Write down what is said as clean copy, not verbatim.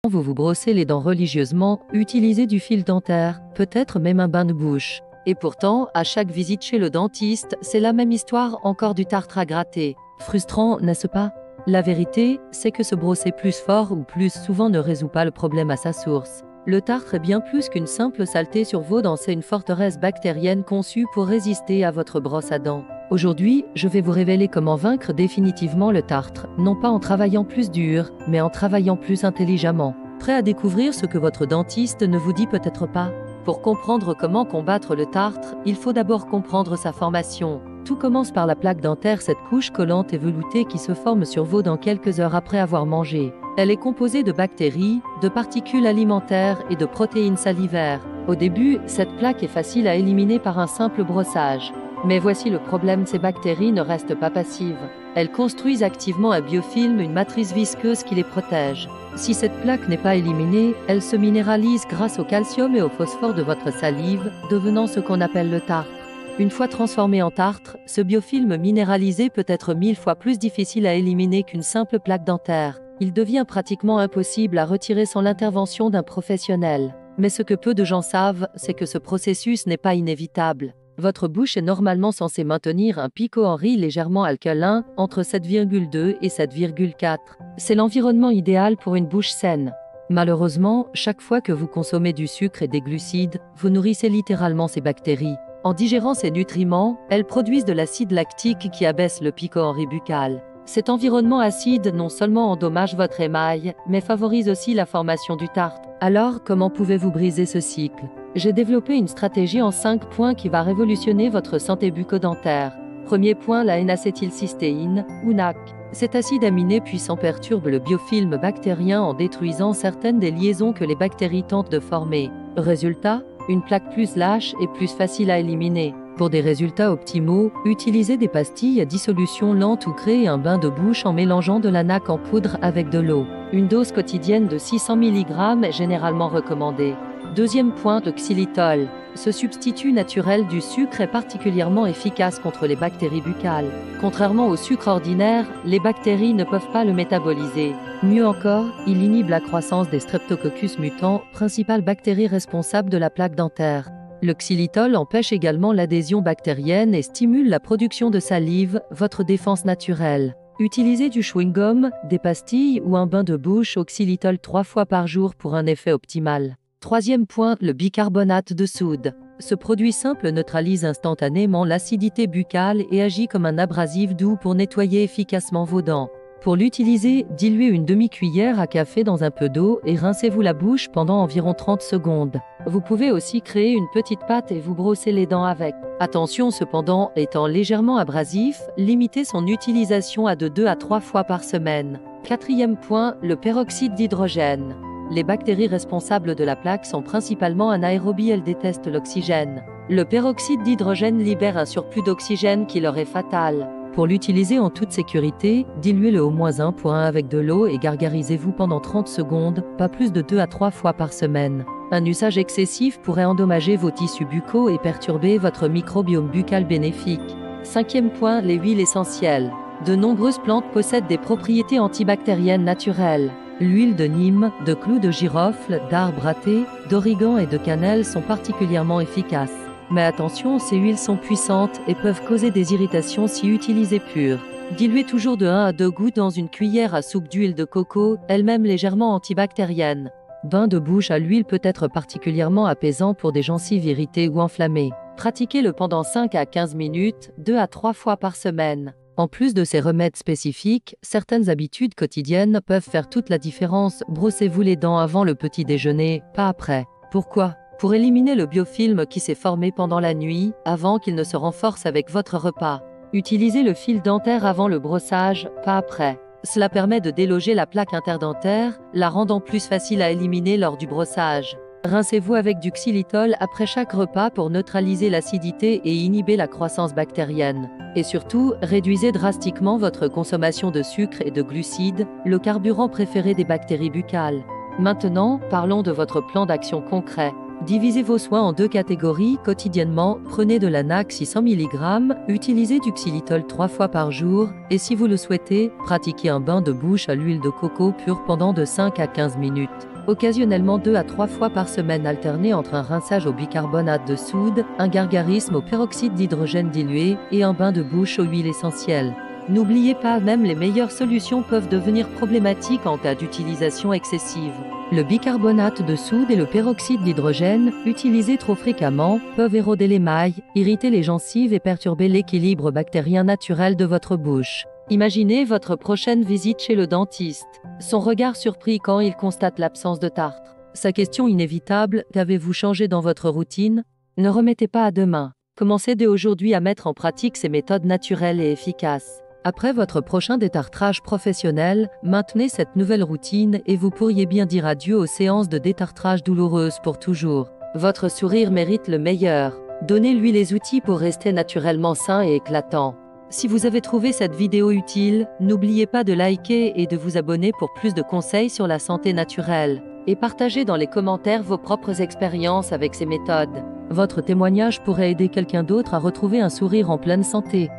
Vous vous brossez les dents religieusement, utilisez du fil dentaire, peut-être même un bain de bouche. Et pourtant, à chaque visite chez le dentiste, c'est la même histoire, encore du tartre à gratter. Frustrant, n'est-ce pas? La vérité, c'est que se brosser plus fort ou plus souvent ne résout pas le problème à sa source. Le tartre est bien plus qu'une simple saleté sur vos dents, c'est une forteresse bactérienne conçue pour résister à votre brosse à dents. Aujourd'hui, je vais vous révéler comment vaincre définitivement le tartre, non pas en travaillant plus dur, mais en travaillant plus intelligemment. Prêt à découvrir ce que votre dentiste ne vous dit peut-être pas? Pour comprendre comment combattre le tartre, il faut d'abord comprendre sa formation. Tout commence par la plaque dentaire, cette couche collante et veloutée qui se forme sur vos dents quelques heures après avoir mangé. Elle est composée de bactéries, de particules alimentaires et de protéines salivaires. Au début, cette plaque est facile à éliminer par un simple brossage. Mais voici le problème, ces bactéries ne restent pas passives. Elles construisent activement un biofilm, une matrice visqueuse qui les protège. Si cette plaque n'est pas éliminée, elle se minéralise grâce au calcium et au phosphore de votre salive, devenant ce qu'on appelle le tartre. Une fois transformé en tartre, ce biofilm minéralisé peut être 1000 fois plus difficile à éliminer qu'une simple plaque dentaire. Il devient pratiquement impossible à retirer sans l'intervention d'un professionnel. Mais ce que peu de gens savent, c'est que ce processus n'est pas inévitable. Votre bouche est normalement censée maintenir un pico-Henry légèrement alcalin, entre 7,2 et 7,4. C'est l'environnement idéal pour une bouche saine. Malheureusement, chaque fois que vous consommez du sucre et des glucides, vous nourrissez littéralement ces bactéries. En digérant ces nutriments, elles produisent de l'acide lactique qui abaisse le pico-Henry buccal. Cet environnement acide non seulement endommage votre émail, mais favorise aussi la formation du tartre. Alors, comment pouvez-vous briser ce cycle? J'ai développé une stratégie en 5 points qui va révolutionner votre santé bucco-dentaire. Premier point, la N-acétylcystéine, ou NAC. Cet acide aminé puissant perturbe le biofilm bactérien en détruisant certaines des liaisons que les bactéries tentent de former. Résultat, une plaque plus lâche et plus facile à éliminer. Pour des résultats optimaux, utilisez des pastilles à dissolution lente ou créez un bain de bouche en mélangeant de la NAC en poudre avec de l'eau. Une dose quotidienne de 600 mg est généralement recommandée. Deuxième point, le xylitol. Ce substitut naturel du sucre est particulièrement efficace contre les bactéries buccales. Contrairement au sucre ordinaire, les bactéries ne peuvent pas le métaboliser. Mieux encore, il inhibe la croissance des Streptococcus mutans, principale bactérie responsable de la plaque dentaire. Le xylitol empêche également l'adhésion bactérienne et stimule la production de salive, votre défense naturelle. Utilisez du chewing-gum, des pastilles ou un bain de bouche au xylitol 3 fois par jour pour un effet optimal. Troisième point, le bicarbonate de soude. Ce produit simple neutralise instantanément l'acidité buccale et agit comme un abrasif doux pour nettoyer efficacement vos dents. Pour l'utiliser, diluez une demi-cuillère à café dans un peu d'eau et rincez-vous la bouche pendant environ 30 secondes. Vous pouvez aussi créer une petite pâte et vous brosser les dents avec. Attention cependant, étant légèrement abrasif, limitez son utilisation à de 2 à 3 fois par semaine. Quatrième point, le peroxyde d'hydrogène. Les bactéries responsables de la plaque sont principalement anaérobies, elles détestent l'oxygène. Le peroxyde d'hydrogène libère un surplus d'oxygène qui leur est fatal. Pour l'utiliser en toute sécurité, diluez-le au moins 1 pour 1 avec de l'eau et gargarisez-vous pendant 30 secondes, pas plus de 2 à 3 fois par semaine. Un usage excessif pourrait endommager vos tissus buccaux et perturber votre microbiome buccal bénéfique. Cinquième point, les huiles essentielles. De nombreuses plantes possèdent des propriétés antibactériennes naturelles. L'huile de Nîmes, de clous de girofle, d'arbre à thé, d'origan et de cannelle sont particulièrement efficaces. Mais attention, ces huiles sont puissantes et peuvent causer des irritations si utilisées pures. Diluez toujours de 1 à 2 gouttes dans une cuillère à soupe d'huile de coco, elle-même légèrement antibactérienne. Bain de bouche à l'huile peut être particulièrement apaisant pour des gencives irritées ou enflammées. Pratiquez-le pendant 5 à 15 minutes, 2 à 3 fois par semaine. En plus de ces remèdes spécifiques, certaines habitudes quotidiennes peuvent faire toute la différence. Brossez-vous les dents avant le petit déjeuner, pas après. Pourquoi ? Pour éliminer le biofilm qui s'est formé pendant la nuit, avant qu'il ne se renforce avec votre repas. Utilisez le fil dentaire avant le brossage, pas après. Cela permet de déloger la plaque interdentaire, la rendant plus facile à éliminer lors du brossage. Rincez-vous avec du xylitol après chaque repas pour neutraliser l'acidité et inhiber la croissance bactérienne. Et surtout, réduisez drastiquement votre consommation de sucre et de glucides, le carburant préféré des bactéries buccales. Maintenant, parlons de votre plan d'action concret. Divisez vos soins en 2 catégories quotidiennement. Prenez de la NAC 600 mg, utilisez du xylitol 3 fois par jour, et si vous le souhaitez, pratiquez un bain de bouche à l'huile de coco pure pendant de 5 à 15 minutes. Occasionnellement 2 à 3 fois par semaine, alternez entre un rinçage au bicarbonate de soude, un gargarisme au peroxyde d'hydrogène dilué et un bain de bouche aux huiles essentielles. N'oubliez pas, même les meilleures solutions peuvent devenir problématiques en cas d'utilisation excessive. Le bicarbonate de soude et le peroxyde d'hydrogène, utilisés trop fréquemment, peuvent éroder l'émail, irriter les gencives et perturber l'équilibre bactérien naturel de votre bouche. Imaginez votre prochaine visite chez le dentiste. Son regard surpris quand il constate l'absence de tartre. Sa question inévitable: qu'avez-vous changé dans votre routine? Ne remettez pas à demain. Commencez dès aujourd'hui à mettre en pratique ces méthodes naturelles et efficaces. Après votre prochain détartrage professionnel, maintenez cette nouvelle routine et vous pourriez bien dire adieu aux séances de détartrage douloureuses pour toujours. Votre sourire mérite le meilleur. Donnez-lui les outils pour rester naturellement sain et éclatant. Si vous avez trouvé cette vidéo utile, n'oubliez pas de liker et de vous abonner pour plus de conseils sur la santé naturelle. Et partagez dans les commentaires vos propres expériences avec ces méthodes. Votre témoignage pourrait aider quelqu'un d'autre à retrouver un sourire en pleine santé.